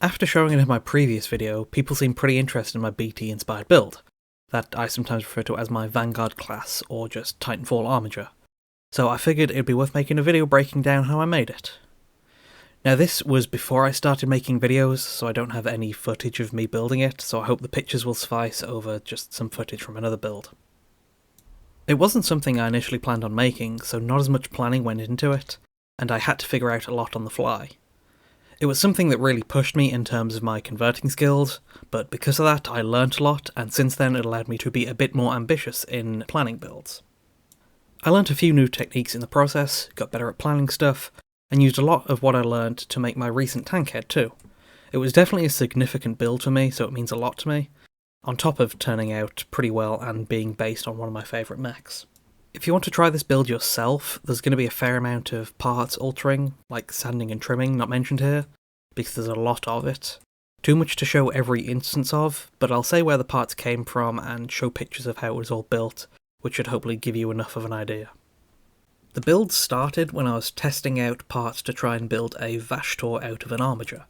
After showing it in my previous video, people seemed pretty interested in my BT-inspired build, that I sometimes refer to as my vanguard-class, or just Titanfall Armiger. So I figured it'd be worth making a video breaking down how I made it. Now this was before I started making videos, so I don't have any footage of me building it, so I hope the pictures will suffice over just some footage from another build. It wasn't something I initially planned on making, so not as much planning went into it, and I had to figure out a lot on the fly. It was something that really pushed me in terms of my converting skills, but because of that I learnt a lot, and since then it allowed me to be a bit more ambitious in planning builds. I learnt a few new techniques in the process, got better at planning stuff, and used a lot of what I learnt to make my recent tank head too. It was definitely a significant build for me, so it means a lot to me, on top of turning out pretty well and being based on one of my favourite mechs. If you want to try this build yourself, there's going to be a fair amount of parts altering, like sanding and trimming, not mentioned here, because there's a lot of it. Too much to show every instance of, but I'll say where the parts came from and show pictures of how it was all built, which should hopefully give you enough of an idea. The build started when I was testing out parts to try and build a Vashtor out of an Armiger.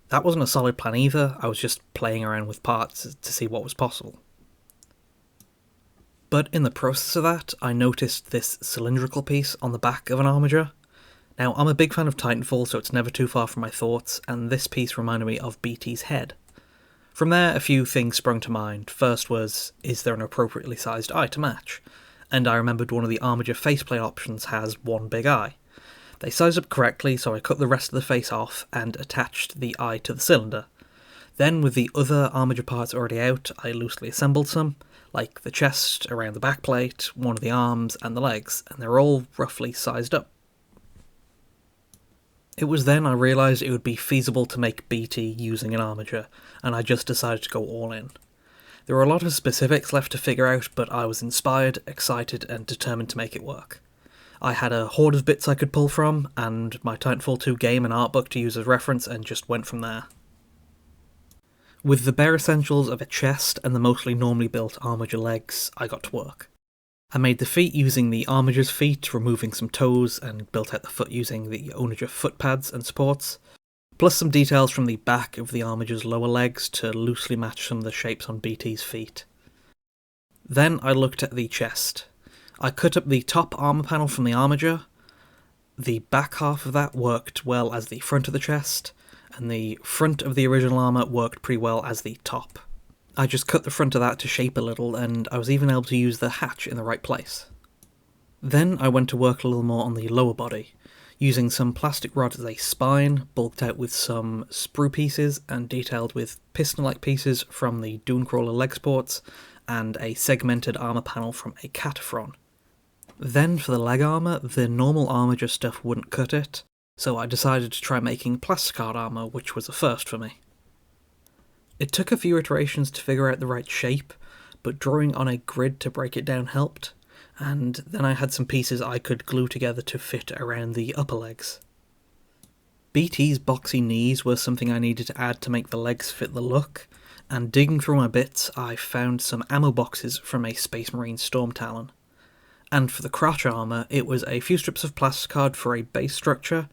That wasn't a solid plan either, I was just playing around with parts to see what was possible. But in the process of that, I noticed this cylindrical piece on the back of an Armiger. Now, I'm a big fan of Titanfall, so it's never too far from my thoughts, and this piece reminded me of BT's head. From there, a few things sprung to mind. First was, is there an appropriately sized eye to match? And I remembered one of the Armiger faceplate options has one big eye. They sized up correctly, so I cut the rest of the face off and attached the eye to the cylinder. Then, with the other Armiger parts already out, I loosely assembled some, like the chest, around the backplate, one of the arms, and the legs, and they're all roughly sized up. It was then I realised it would be feasible to make BT using an Armiger, and I just decided to go all in. There were a lot of specifics left to figure out, but I was inspired, excited, and determined to make it work. I had a hoard of bits I could pull from, and my Titanfall 2 game and art book to use as reference, and just went from there. With the bare essentials of a chest and the mostly normally built Armiger legs, I got to work. I made the feet using the Armiger's feet, removing some toes, and built out the foot using the Onager foot pads and supports, plus some details from the back of the Armiger's lower legs to loosely match some of the shapes on BT's feet. Then I looked at the chest. I cut up the top armour panel from the Armiger. The back half of that worked well as the front of the chest, and the front of the original armour worked pretty well as the top. I just cut the front of that to shape a little, and I was even able to use the hatch in the right place. Then I went to work a little more on the lower body, using some plastic rod as a spine, bulked out with some sprue pieces and detailed with piston-like pieces from the Dunecrawler leg supports, and a segmented armour panel from a Cataphren. Then for the leg armour, the normal Armiger stuff wouldn't cut it, so I decided to try making plasticard armour, which was a first for me. It took a few iterations to figure out the right shape, but drawing on a grid to break it down helped, and then I had some pieces I could glue together to fit around the upper legs. BT's boxy knees were something I needed to add to make the legs fit the look, and digging through my bits I found some ammo boxes from a Space Marine Storm Talon. And for the crotch armour, it was a few strips of plasticard for a base structure,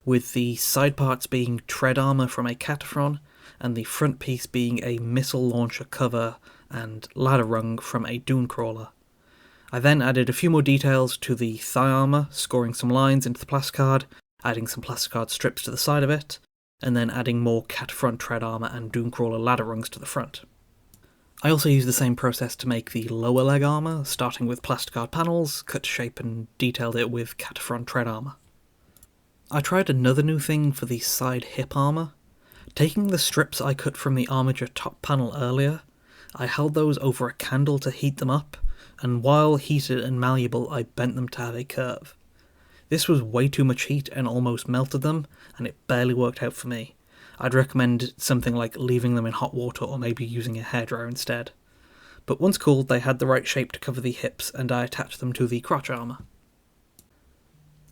with the side parts being tread armour from a Cataphren, and the front piece being a missile launcher cover and ladder rung from a Dunecrawler. I then added a few more details to the thigh armour, scoring some lines into the plasticard, adding some plasticard strips to the side of it, and then adding more Cataphren tread armour and Dunecrawler ladder rungs to the front. I also used the same process to make the lower leg armour, starting with plasticard panels, cut to shape and detailed it with Cataphren tread armour. I tried another new thing for the side hip armour. Taking the strips I cut from the Armiger top panel earlier, I held those over a candle to heat them up, and while heated and malleable I bent them to have a curve. This was way too much heat and almost melted them, and it barely worked out for me. I'd recommend something like leaving them in hot water or maybe using a hairdryer instead. But once cooled they had the right shape to cover the hips, and I attached them to the crotch armour.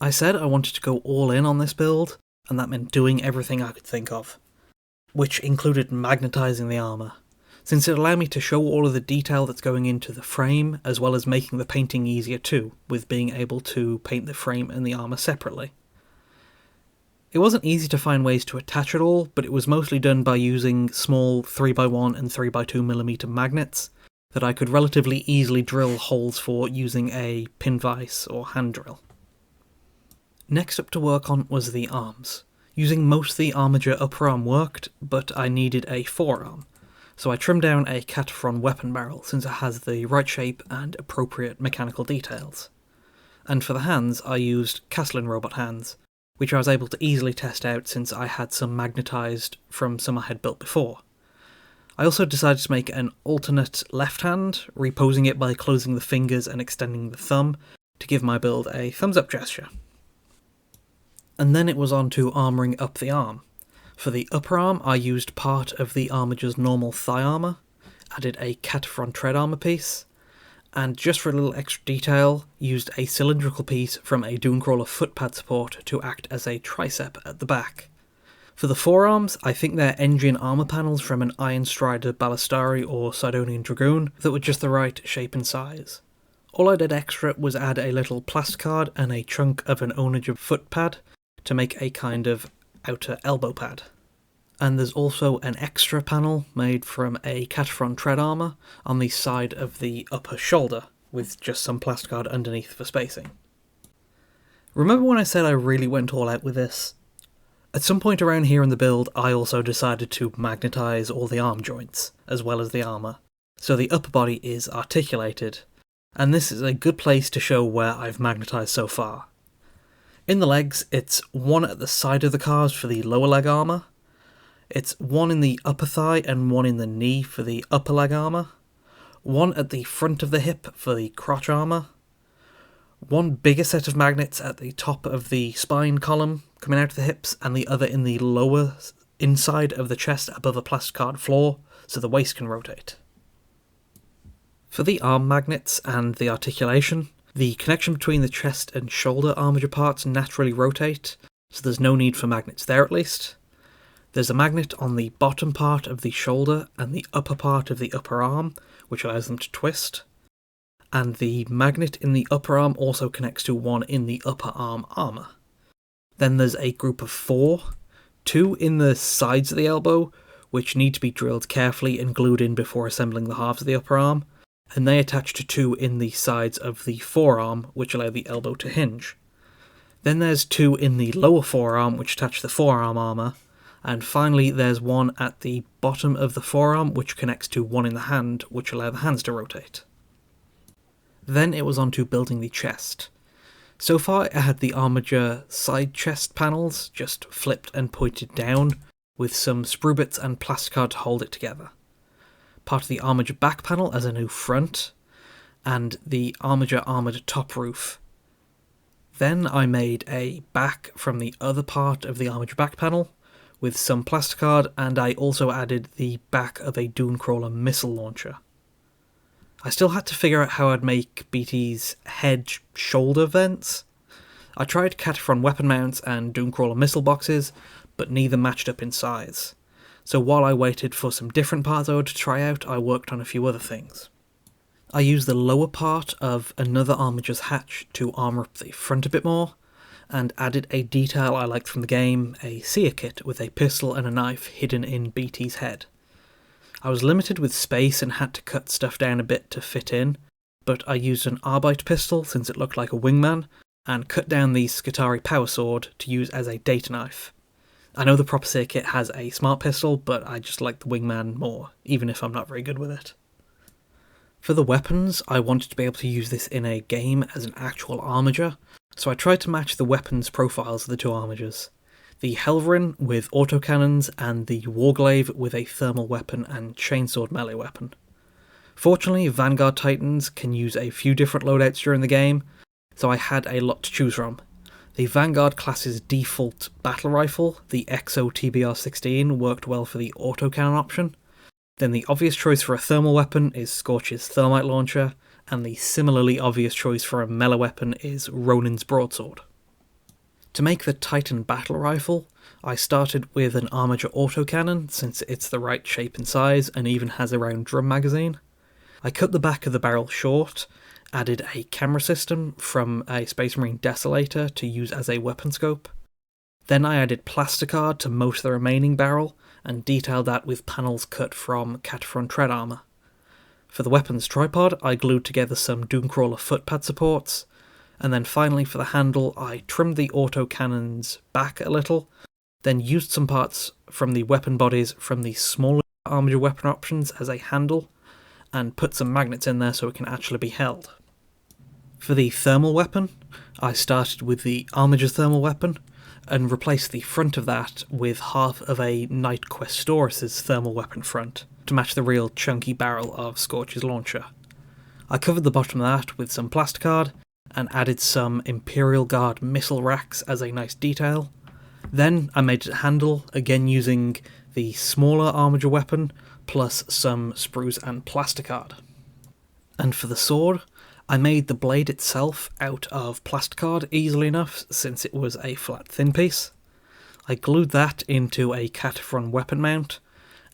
I said I wanted to go all in on this build, and that meant doing everything I could think of, which included magnetising the armour, since it allowed me to show all of the detail that's going into the frame, as well as making the painting easier too, with being able to paint the frame and the armour separately. It wasn't easy to find ways to attach it all, but it was mostly done by using small 3x1 and 3x2mm magnets that I could relatively easily drill holes for using a pin vise or hand drill. Next up to work on was the arms. Using most of the Armiger upper arm worked, but I needed a forearm, so I trimmed down a Titanfall weapon barrel since it has the right shape and appropriate mechanical details. And for the hands, I used Castlin robot hands, which I was able to easily test out since I had some magnetised from some I had built before. I also decided to make an alternate left hand, reposing it by closing the fingers and extending the thumb to give my build a thumbs up gesture. And then it was on to armouring up the arm. For the upper arm, I used part of the Armiger's normal thigh armour, added a Titanfall tread armour piece, and just for a little extra detail, used a cylindrical piece from a Dooncrawler footpad support to act as a tricep at the back. For the forearms, I think they're engine armour panels from an Iron Strider Ballistari or Sidonian Dragoon that were just the right shape and size. All I did extra was add a little plasticard and a chunk of an Armiger footpad to make a kind of outer elbow pad. And there's also an extra panel made from a Titanfall tread armour on the side of the upper shoulder, with just some plasticard underneath for spacing. Remember when I said I really went all out with this? At some point around here in the build, I also decided to magnetise all the arm joints, as well as the armour, so the upper body is articulated, and this is a good place to show where I've magnetised so far. In the legs, it's one at the side of the calves for the lower leg armour, it's one in the upper thigh and one in the knee for the upper leg armour, one at the front of the hip for the crotch armour, one bigger set of magnets at the top of the spine column coming out of the hips, and the other in the lower inside of the chest above a plasticard floor so the waist can rotate. For the arm magnets and the articulation, the connection between the chest and shoulder Armiger parts naturally rotate, so there's no need for magnets there at least. There's a magnet on the bottom part of the shoulder and the upper part of the upper arm, which allows them to twist. And the magnet in the upper arm also connects to one in the upper arm armour. Then there's a group of 4, 2 in the sides of the elbow, which need to be drilled carefully and glued in before assembling the halves of the upper arm, and they attach to 2 in the sides of the forearm, which allow the elbow to hinge. Then there's 2 in the lower forearm, which attach the forearm armour, and finally there's one at the bottom of the forearm, which connects to one in the hand, which allow the hands to rotate. Then it was on to building the chest. So far I had the Armiger side chest panels, just flipped and pointed down, with some sprue bits and plasticard to hold it together. Part of the Armiger back panel as a new front, and the Armiger armoured top roof. Then I made a back from the other part of the Armiger back panel, with some plasticard, and I also added the back of a Dooncrawler missile launcher. I still had to figure out how I'd make BT's head-shoulder vents. I tried Titanfall weapon mounts and Dooncrawler missile boxes, but neither matched up in size. So while I waited for some different parts I would try out, I worked on a few other things. I used the lower part of another Armiger's hatch to armour up the front a bit more, and added a detail I liked from the game, a seer kit with a pistol and a knife hidden in BT's head. I was limited with space and had to cut stuff down a bit to fit in, but I used an Arbite pistol since it looked like a wingman, and cut down the Skitarii power sword to use as a data knife. I know the proper seer kit has a smart pistol, but I just like the wingman more, even if I'm not very good with it. For the weapons, I wanted to be able to use this in a game as an actual Armiger, so I tried to match the weapons profiles of the two Armigers. The Helverin with autocannons and the Warglaive with a thermal weapon and chainsword melee weapon. Fortunately, Vanguard Titans can use a few different loadouts during the game, so I had a lot to choose from. The Vanguard class's default battle rifle, the EXO TBR-16, worked well for the autocannon option. Then the obvious choice for a thermal weapon is Scorch's thermite launcher, and the similarly obvious choice for a melee weapon is Ronin's broadsword. To make the Titan battle rifle, I started with an Armiger autocannon since it's the right shape and size and even has a round drum magazine. I cut the back of the barrel short, added a camera system from a Space Marine Desolator to use as a weapon scope. Then I added plasticard to most of the remaining barrel, and detailed that with panels cut from Cataphren tread armour. For the weapons tripod, I glued together some Doomcrawler footpad supports, and then finally for the handle I trimmed the autocannons back a little, then used some parts from the weapon bodies from the smaller Armiger weapon options as a handle, and put some magnets in there so it can actually be held. For the thermal weapon, I started with the Armiger's thermal weapon, and replaced the front of that with half of a Knight Questoris' thermal weapon front, to match the real chunky barrel of Scorch's launcher. I covered the bottom of that with some plasticard, and added some Imperial Guard missile racks as a nice detail. Then I made it a handle, again using the smaller Armiger weapon, plus some sprues and plasticard. And for the sword, I made the blade itself out of plasticard easily enough, since it was a flat thin piece. I glued that into a Cataphren weapon mount,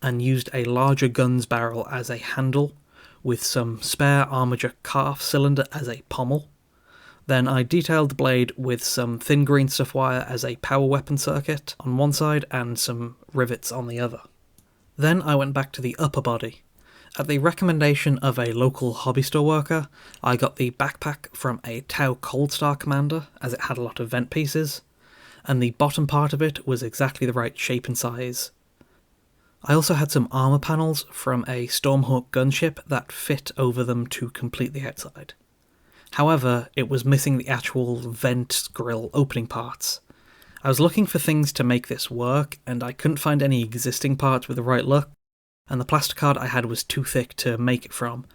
and used a larger gun's barrel as a handle, with some spare Armiger calf cylinder as a pommel. Then I detailed the blade with some thin green stuff wire as a power weapon circuit on one side and some rivets on the other. Then I went back to the upper body. At the recommendation of a local hobby store worker, I got the backpack from a Tau Cold Star commander, as it had a lot of vent pieces, and the bottom part of it was exactly the right shape and size. I also had some armour panels from a Stormhawk gunship that fit over them to complete the outside. However, it was missing the actual vent grill opening parts. I was looking for things to make this work, and I couldn't find any existing parts with the right look, and the plasticard I had was too thick to make it from,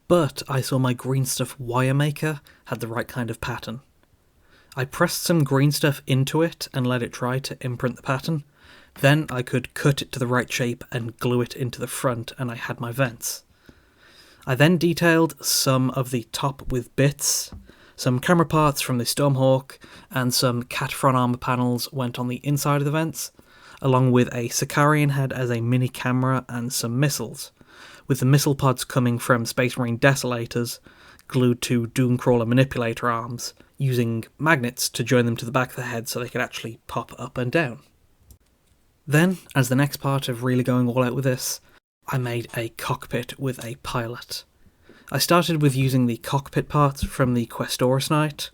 but I saw my green stuff wire maker had the right kind of pattern. I pressed some green stuff into it and let it dry to imprint the pattern, then I could cut it to the right shape and glue it into the front, and I had my vents. I then detailed some of the top with bits, some camera parts from the Stormhawk, and some Cataphren armour panels went on the inside of the vents, along with a Sicarian head as a mini camera and some missiles, with the missile pods coming from Space Marine Desolators, glued to Doomcrawler manipulator arms, using magnets to join them to the back of the head so they could actually pop up and down. Then, as the next part of really going all out with this, I made a cockpit with a pilot. I started with using the cockpit parts from the Questoris Knight,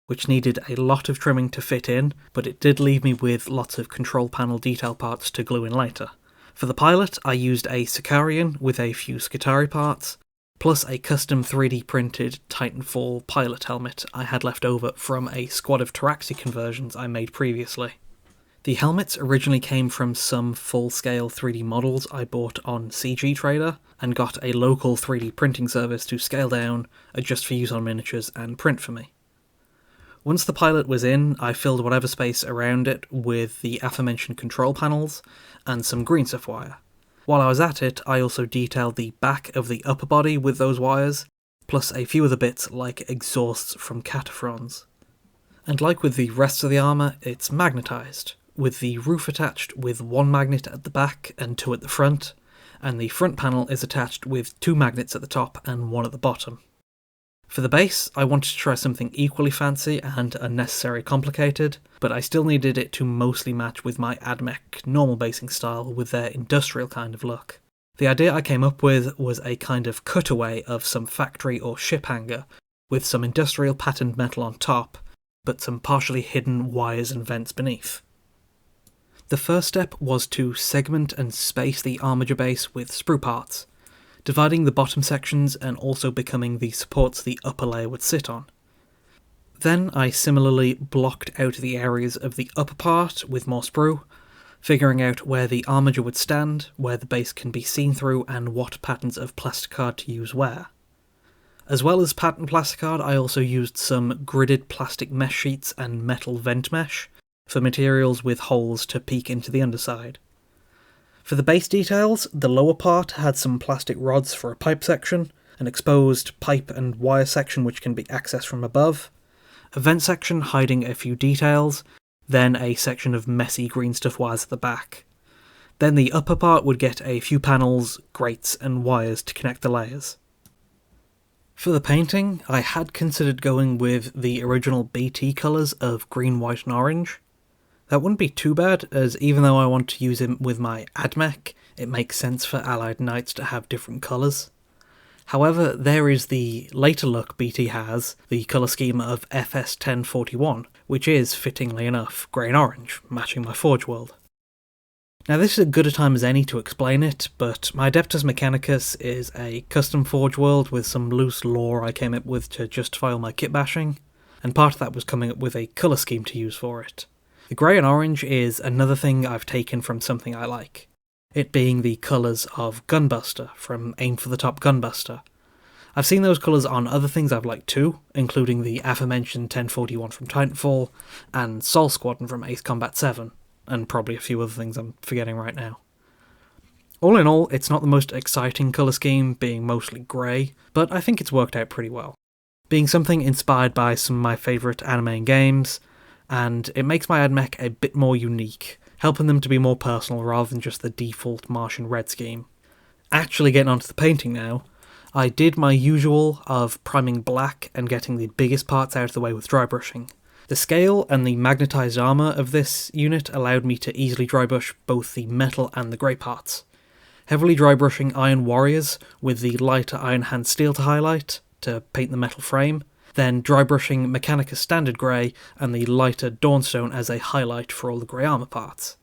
which needed a lot of trimming to fit in, but it did leave me with lots of control panel detail parts to glue in later. For the pilot, I used a Sicarian with a few Skitarii parts, plus a custom 3D printed Titanfall pilot helmet I had left over from a squad of Taraxi conversions I made previously. The helmets originally came from some full-scale 3D models I bought on CG Trader, and got a local 3D printing service to scale down, adjust for use on miniatures, and print for me. Once the pilot was in, I filled whatever space around it with the aforementioned control panels, and some green stuff wire. While I was at it, I also detailed the back of the upper body with those wires, plus a few other bits like exhausts from Cataphrons. And like with the rest of the armour, it's magnetised, with the roof attached with one magnet at the back and two at the front, and the front panel is attached with two magnets at the top and one at the bottom. For the base, I wanted to try something equally fancy and unnecessarily complicated, but I still needed it to mostly match with my AdMech normal basing style with their industrial kind of look. The idea I came up with was a kind of cutaway of some factory or ship hangar, with some industrial patterned metal on top, but some partially hidden wires and vents beneath. The first step was to segment and space the Armiger base with sprue parts, dividing the bottom sections and also becoming the supports the upper layer would sit on. Then I similarly blocked out the areas of the upper part with more sprue, figuring out where the Armiger would stand, where the base can be seen through, and what patterns of plasticard to use where. As well as pattern plasticard, I also used some gridded plastic mesh sheets and metal vent mesh for materials with holes to peek into the underside. For the base details, the lower part had some plastic rods for a pipe section, an exposed pipe and wire section which can be accessed from above, a vent section hiding a few details, then a section of messy green stuff wires at the back. Then the upper part would get a few panels, grates and wires to connect the layers. For the painting, I had considered going with the original BT colours of green, white and orange. That wouldn't be too bad, as even though I want to use him with my AdMech, it makes sense for allied knights to have different colours. However, there is the later look BT has, the colour scheme of FS1041, which is, fittingly enough, grey and orange, matching my Forge world. Now this is as good a time as any to explain it, but my Adeptus Mechanicus is a custom Forge world with some loose lore I came up with to justify all my kit bashing, and part of that was coming up with a colour scheme to use for it. The grey and orange is another thing I've taken from something I like, it being the colours of Gunbuster from Aim for the Top Gunbuster. I've seen those colours on other things I've liked too, including the aforementioned 1041 from Titanfall, and Sol Squadron from Ace Combat 7, and probably a few other things I'm forgetting right now. All in all, it's not the most exciting colour scheme, being mostly grey, but I think it's worked out pretty well. Being something inspired by some of my favourite anime and games, and it makes my AdMech a bit more unique, helping them to be more personal rather than just the default Martian red scheme. Actually getting onto the painting now, I did my usual of priming black and getting the biggest parts out of the way with dry brushing. The scale and the magnetised armour of this unit allowed me to easily dry brush both the metal and the grey parts. Heavily dry brushing Iron Warriors with the lighter Iron Hand Steel to highlight, to paint the metal frame, then dry brushing Mechanicus Standard Grey and the lighter Dawnstone as a highlight for all the grey armour parts.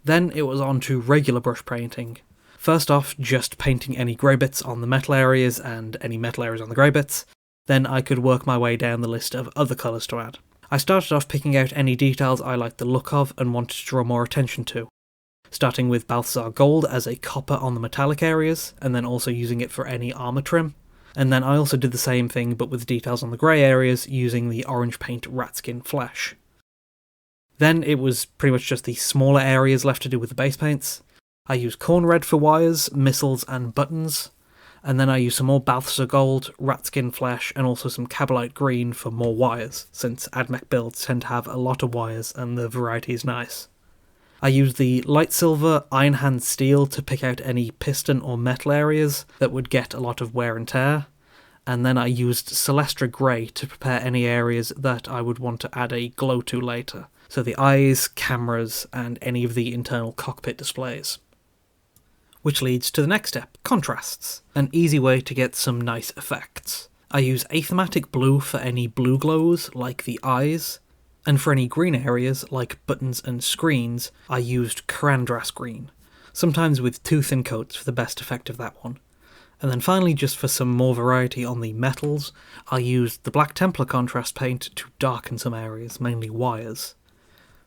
Then it was on to regular brush painting. First off, just painting any grey bits on the metal areas and any metal areas on the grey bits, then I could work my way down the list of other colours to add. I started off picking out any details I liked the look of and wanted to draw more attention to, starting with Balthazar Gold as a copper on the metallic areas, and then also using it for any armour trim. And then I also did the same thing but with details on the grey areas using the orange paint Ratskin Flesh. Then it was pretty much just the smaller areas left to do with the base paints. I used Corn Red for wires, missiles and buttons, and then I used some more Balthazar Gold, Ratskin Flesh and also some Cabalite Green for more wires, since AdMech builds tend to have a lot of wires and the variety is nice. I used the Light Silver Iron Hand Steel to pick out any piston or metal areas that would get a lot of wear and tear, and then I used Celestra Grey to prepare any areas that I would want to add a glow to later, so the eyes, cameras, and any of the internal cockpit displays. Which leads to the next step, contrasts, an easy way to get some nice effects. I use Athematic Blue for any blue glows, like the eyes, and for any green areas, like buttons and screens, I used Karandras Green, sometimes with 2 thin coats for the best effect of that one. And then finally, just for some more variety on the metals, I used the Black Templar contrast paint to darken some areas, mainly wires.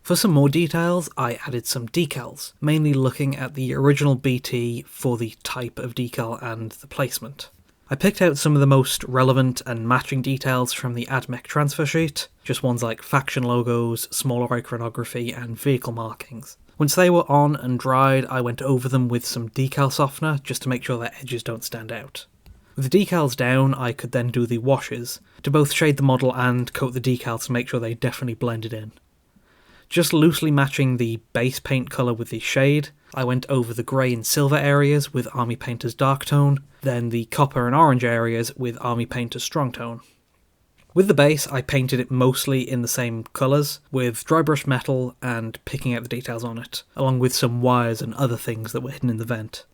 For some more details, I added some decals, mainly looking at the original BT for the type of decal and the placement. I picked out some of the most relevant and matching details from the AdMech transfer sheet, just ones like faction logos, smaller iconography and vehicle markings. Once they were on and dried, I went over them with some decal softener just to make sure their edges don't stand out. With the decals down, I could then do the washes, to both shade the model and coat the decals to make sure they definitely blended in. Just loosely matching the base paint colour with the shade, I went over the grey and silver areas with Army Painter's Dark Tone, then the copper and orange areas with Army Painter's Strong Tone. With the base, I painted it mostly in the same colours, with dry brush metal and picking out the details on it, along with some wires and other things that were hidden in the vent.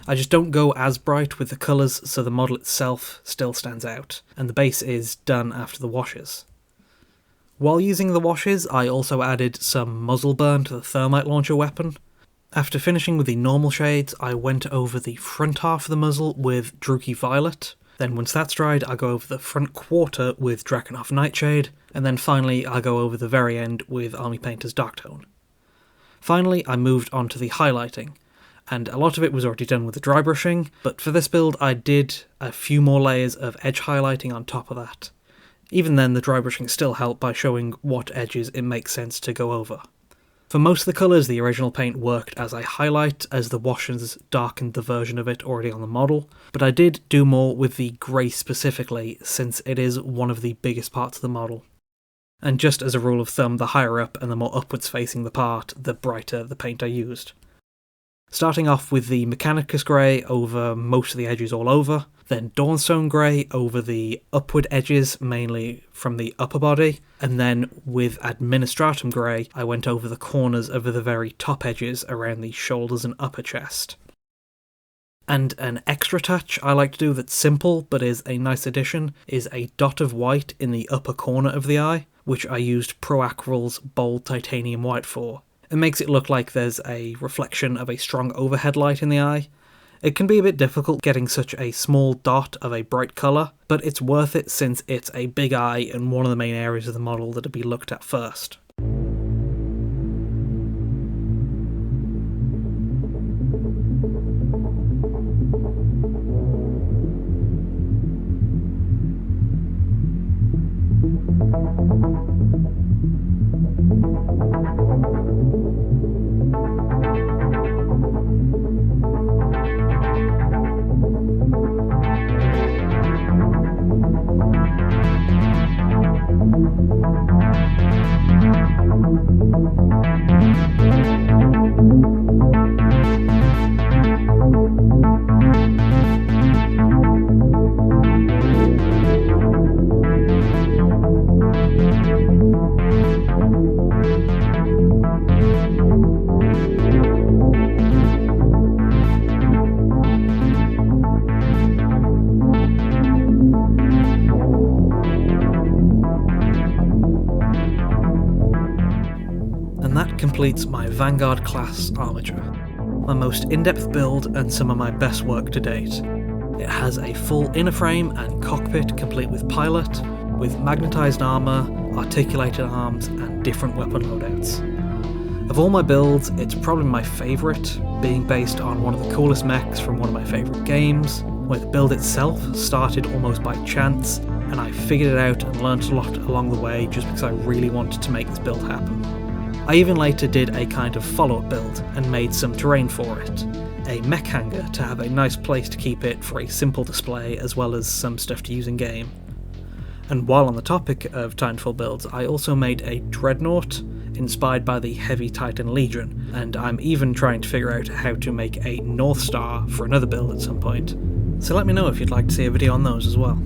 I just don't go as bright with the colours so the model itself still stands out, and the base is done after the washes. While using the washes, I also added some muzzle burn to the thermite launcher weapon. After finishing with the normal shades, I went over the front half of the muzzle with Druchii Violet. Then once that's dried, I go over the front quarter with Drakenhof Nightshade, and then finally I go over the very end with Army Painter's Dark Tone. Finally, I moved on to the highlighting, and a lot of it was already done with the dry brushing, but for this build I did a few more layers of edge highlighting on top of that. Even then, the dry brushing still helped by showing what edges it makes sense to go over. For most of the colours, the original paint worked as a highlight, as the washes darkened the version of it already on the model, but I did do more with the grey specifically, since it is one of the biggest parts of the model. And just as a rule of thumb, the higher up and the more upwards facing the part, the brighter the paint I used. Starting off with the Mechanicus Grey over most of the edges all over, then Dawnstone Grey over the upward edges, mainly from the upper body, and then with Administratum Grey, I went over the corners over the very top edges around the shoulders and upper chest. And an extra touch I like to do that's simple but is a nice addition is a dot of white in the upper corner of the eye, which I used Proacryl's Bold Titanium White for. It makes it look like there's a reflection of a strong overhead light in the eye. It can be a bit difficult getting such a small dot of a bright colour, but it's worth it since it's a big eye and one of the main areas of the model that'll be looked at first. That completes my vanguard-class Armiger, my most in-depth build and some of my best work to date. It has a full inner frame and cockpit complete with pilot, with magnetised armour, articulated arms and different weapon loadouts. Of all my builds, it's probably my favourite, being based on one of the coolest mechs from one of my favourite games, where the build itself started almost by chance, and I figured it out and learnt a lot along the way just because I really wanted to make this build happen. I even later did a kind of follow-up build and made some terrain for it, a mech hangar to have a nice place to keep it for a simple display as well as some stuff to use in game. And while on the topic of Titanfall builds, I also made a Dreadnought inspired by the Heavy Titan Legion, and I'm even trying to figure out how to make a North Star for another build at some point. So let me know if you'd like to see a video on those as well.